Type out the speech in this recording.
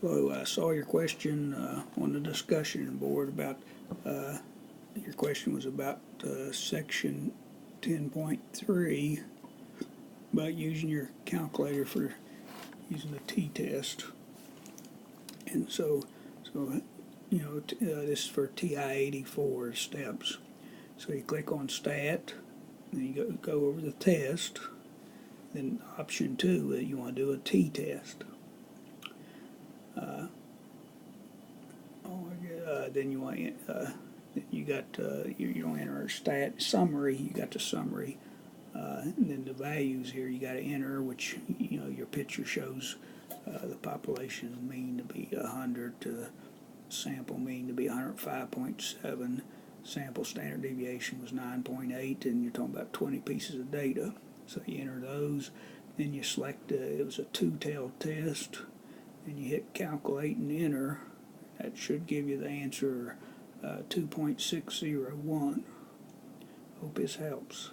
Hello, I saw your question on the discussion board about, your question was about section 10.3, about using your calculator for using the t-test. And so this is for TI-84 steps. So you click on Stat, then you go over the test, then option 2, you want to do a t-test. Then you want you don't enter a stat summary. You got the summary, and then the values here you got to enter, which your picture shows the population mean to be 100, to sample mean to be 105.7, sample standard deviation was 9.8, and you're talking about 20 pieces of data. So you enter those, then you select it was a two-tailed test, and you hit calculate and enter. That should give you the answer 2.601. Hope this helps.